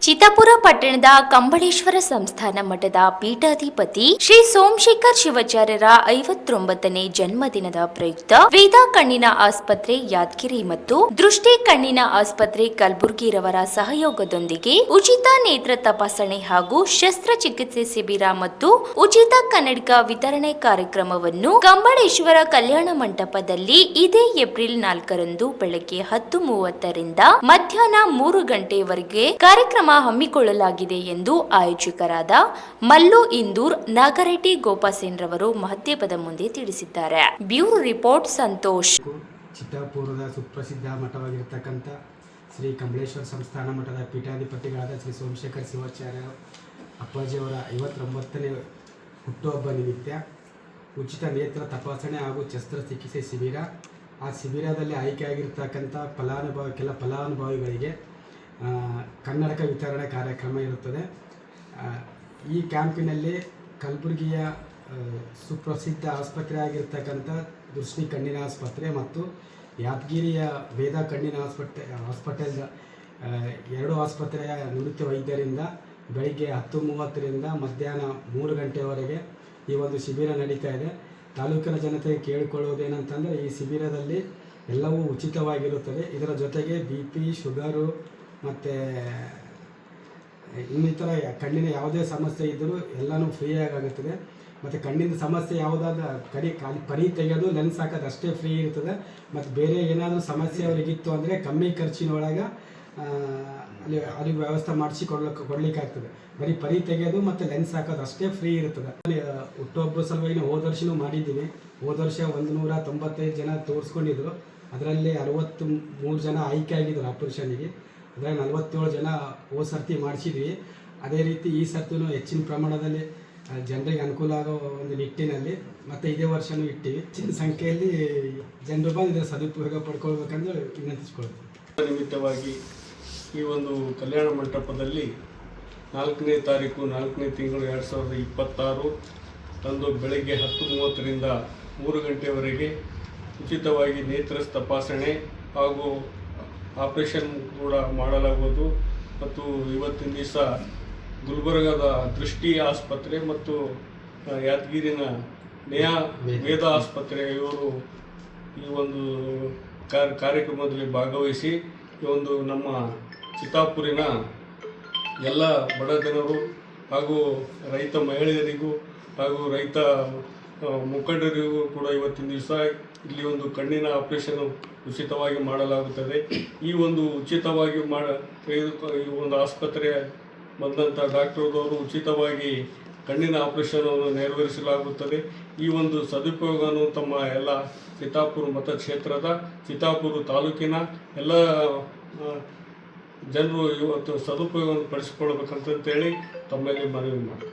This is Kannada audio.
ಚಿತ್ತಾಪುರ ಪಟ್ಟಣದ ಕಂಬಳೇಶ್ವರ ಸಂಸ್ಥಾನ ಮಠದ ಪೀಠಾಧಿಪತಿ ಶ್ರೀ ಸೋಮಶೇಖರ್ ಶಿವಾಚಾರ್ಯರ 59ನೇ ಜನ್ಮದಿನದ ಪ್ರಯುಕ್ತ ವೇದ ಕಣ್ಣಿನ ಆಸ್ಪತ್ರೆ ಯಾದಗಿರಿ ಮತ್ತು ದೃಷ್ಟಿ ಕಣ್ಣಿನ ಆಸ್ಪತ್ರೆ ಕಲಬುರಗಿರವರ ಸಹಯೋಗದೊಂದಿಗೆ ಉಚಿತ ನೇತ್ರ ತಪಾಸಣೆ ಹಾಗೂ ಶಸ್ತ್ರಚಿಕಿತ್ಸೆ ಶಿಬಿರ ಮತ್ತು ಉಚಿತ ಕನ್ನಡಕ ವಿತರಣೆ ಕಾರ್ಯಕ್ರಮವನ್ನು ಕಂಬಳೇಶ್ವರ ಕಲ್ಯಾಣ ಮಂಟಪದಲ್ಲಿ ಇದೇ ಏಪ್ರಿಲ್ 4ರಂದು ಬೆಳಗ್ಗೆ 10:30 ರಿಂದ ಮಧ್ಯಾಹ್ನ 3 ಗಂಟೆಯವರೆಗೆ ಕಾರ್ಯಕ್ರಮ ಹಮ್ಮಿಕೊಳ್ಳಲಾಗಿದೆ ಎಂದು ಆಯೋಜಕರಾದ ಮಲ್ಲು ಇಂದೂರ್ ನಾಗರೆಡ್ಡಿ ಗೋಪಾಸೇನ್ ರವರು ಮಾಧ್ಯಮದ ಮುಂದೆ ತಿಳಿಸಿದ್ದಾರೆ. Bureau report Santosh. ಚಿತ್ತಾಪುರದ ಸುಪ್ರಸಿದ್ಧ ಮಠವಾಗಿರತಕ್ಕಂಥ ಶ್ರೀ ಕಂಬಳೇಶ್ವರ ಸಂಸ್ಥಾನ ಮಠದ ಪೀಠಾಧಿಪತಿಗಳಾದ ಶ್ರೀ ಸೋಮಶೇಖರ್ ಶಿವಾಚಾರ್ಯ ಅಪ್ಪಾಜಿಯವರ 59ನೇ ಹುಟ್ಟುಹಬ್ಬ ನಿಮಿತ್ತ ಉಚಿತ ನೇತ್ರ ತಪಾಸಣೆ ಹಾಗೂ ಶಸ್ತ್ರಚಿಕಿತ್ಸೆ ಶಿಬಿರ. ಆ ಶಿಬಿರದಲ್ಲಿ ಆಯ್ಕೆಯಾಗಿರ್ತಕ್ಕಂಥ ಕೆಲ ಫಲಾನುಭವಿಗಳಿಗೆ ಕನ್ನಡಕ ವಿತರಣೆ ಕಾರ್ಯಕ್ರಮ ಇರುತ್ತದೆ. ಈ ಕ್ಯಾಂಪಿನಲ್ಲಿ ಕಲಬುರಗಿಯ ಸುಪ್ರಸಿದ್ಧ ಆಸ್ಪತ್ರೆ ಆಗಿರ್ತಕ್ಕಂಥ ದೃಷ್ಟಿ ಕಣ್ಣಿನ ಆಸ್ಪತ್ರೆ ಮತ್ತು ಯಾದಗಿರಿಯ ವೇದ ಕಣ್ಣಿನ ಹಾಸ್ಪಿಟಲ್ ಎರಡು ಆಸ್ಪತ್ರೆಯ ನುರಿತ ವೈದ್ಯರಿಂದ ಬೆಳಿಗ್ಗೆ 10:30 ರಿಂದ ಮಧ್ಯಾಹ್ನ 3 ಗಂಟೆಯವರೆಗೆ ಈ ಒಂದು ಶಿಬಿರ ನಡೀತಾ ಇದೆ. ತಾಲೂಕಿನ ಜನತೆಗೆ ಕೇಳಿಕೊಳ್ಳುವುದೇನಂತಂದರೆ ಈ ಶಿಬಿರದಲ್ಲಿ ಎಲ್ಲವೂ ಉಚಿತವಾಗಿರುತ್ತದೆ. ಇದರ ಜೊತೆಗೆ BP, ಶುಗರು ಮತ್ತು ಇನ್ನಿತರ ಕಣ್ಣಿನ ಯಾವುದೇ ಸಮಸ್ಯೆ ಇದ್ದರೂ ಎಲ್ಲನೂ ಫ್ರೀಯಾಗಿ ಆಗುತ್ತದೆ. ಮತ್ತು ಕಣ್ಣಿನ ಸಮಸ್ಯೆ ಯಾವುದಾದ್ರೂ ಪರಿ ತೆಗೆಯೋದು ಲೆನ್ಸ್ ಹಾಕೋದು ಅಷ್ಟೇ ಫ್ರೀ ಇರ್ತದೆ. ಮತ್ತು ಬೇರೆ ಏನಾದರೂ ಸಮಸ್ಯೆ ಅವರಿಗಿತ್ತು ಅಂದರೆ ಕಮ್ಮಿ ಖರ್ಚಿನೊಳಗೆ ಅವ್ರಿಗೆ ವ್ಯವಸ್ಥೆ ಮಾಡಿಸಿ ಕೊಡಲಿಕ್ಕಾಗ್ತದೆ. ಬರೀ ಪರಿ ತೆಗೆಯೋದು ಮತ್ತು ಲೆನ್ಸ್ ಹಾಕೋದು ಅಷ್ಟೇ ಫ್ರೀ ಇರ್ತದೆ. ಹುಟ್ಟುಹಬ್ಬ ಸಲುವಾಗಿ ಹೋದ ವರ್ಷವೂ ಮಾಡಿದ್ದೀವಿ. ಹೋದ ವರ್ಷ 195 ಜನ ತೋರಿಸ್ಕೊಂಡಿದ್ರು. ಅದರಲ್ಲಿ 63 ಜನ ಆಯ್ಕೆ ಆಗಿದ್ರು ಆಪರೇಷನ್ನಿಗೆ. ಅದರಲ್ಲಿ 47 ಜನ ಹೋದ ಸರ್ತಿ ಮಾಡಿಸಿದ್ವಿ. ಅದೇ ರೀತಿ ಈ ಸರ್ತಿನೂ ಹೆಚ್ಚಿನ ಪ್ರಮಾಣದಲ್ಲಿ ಜನರಿಗೆ ಅನುಕೂಲ ಆಗೋ ಒಂದು ನಿಟ್ಟಿನಲ್ಲಿ ಮತ್ತು ಇದೇ ವರ್ಷವೂ ಇಟ್ಟಿವಿ. ಹೆಚ್ಚಿನ ಸಂಖ್ಯೆಯಲ್ಲಿ ಜನರು ಬಂದು ಇದರ ಸದುಪಯೋಗ ಪಡ್ಕೊಳ್ಬೇಕಂದ್ರೆ ವಿನಂತಿಸ್ಕೊಳ್ತೀವಿ. ನಿಮಿತ್ತವಾಗಿ ಈ ಒಂದು ಕಲ್ಯಾಣ ಮಂಟಪದಲ್ಲಿ 4ನೇ ತಾರೀಕು 4ನೇ ತಿಂಗಳು 2026 ತಂದು ಬೆಳಗ್ಗೆ 10:30 ರಿಂದ 3 ಗಂಟೆವರೆಗೆ ಉಚಿತವಾಗಿ ನೇತ್ರ ತಪಾಸಣೆ ಹಾಗೂ ಆಪರೇಷನ್ ಕೂಡ ಮಾಡಲಾಗುವುದು. ಮತ್ತು ಇವತ್ತಿನ ದಿವಸ ಗುಲ್ಬರ್ಗದ ದೃಷ್ಟಿ ಆಸ್ಪತ್ರೆ ಮತ್ತು ಯಾದಗಿರಿನ ವೇದ ಆಸ್ಪತ್ರೆ ಇವರು ಈ ಒಂದು ಕಾರ್ಯಕ್ರಮದಲ್ಲಿ ಭಾಗವಹಿಸಿ ಈ ಒಂದು ನಮ್ಮ ಚಿತ್ತಾಪುರಿನ ಎಲ್ಲ ಬಡ ಜನರು ಹಾಗೂ ರೈತ ಮಹಿಳೆಯರಿಗೂ ಹಾಗೂ ರೈತ ಮುಖಂಡರಿಗೂ ಕೂಡ ಇವತ್ತಿನ ದಿವಸ ಇಲ್ಲಿ ಒಂದು ಕಣ್ಣಿನ ಆಪರೇಷನ್ ಉಚಿತವಾಗಿ ಮಾಡಲಾಗುತ್ತದೆ. ಈ ಒಂದು ಉಚಿತವಾಗಿ ಈ ಒಂದು ಆಸ್ಪತ್ರೆ ಬಂದಂಥ ಡಾಕ್ಟರ್ದವರು ಉಚಿತವಾಗಿ ಕಣ್ಣಿನ ಆಪರೇಷನನ್ನು ನೆರವೇರಿಸಲಾಗುತ್ತದೆ. ಈ ಒಂದು ಸದುಪಯೋಗವನ್ನು ತಮ್ಮ ಎಲ್ಲ ಚಿತ್ತಾಪುರ ಮತಕ್ಷೇತ್ರದ ಚಿತ್ತಾಪುರ ತಾಲೂಕಿನ ಎಲ್ಲ ಜನರು ಇವತ್ತು ಸದುಪಯೋಗವನ್ನು ಪಡಿಸಿಕೊಳ್ಬೇಕಂತೇಳಿ ತಮ್ಮಲ್ಲಿ ಮನವಿ ಮಾಡಿ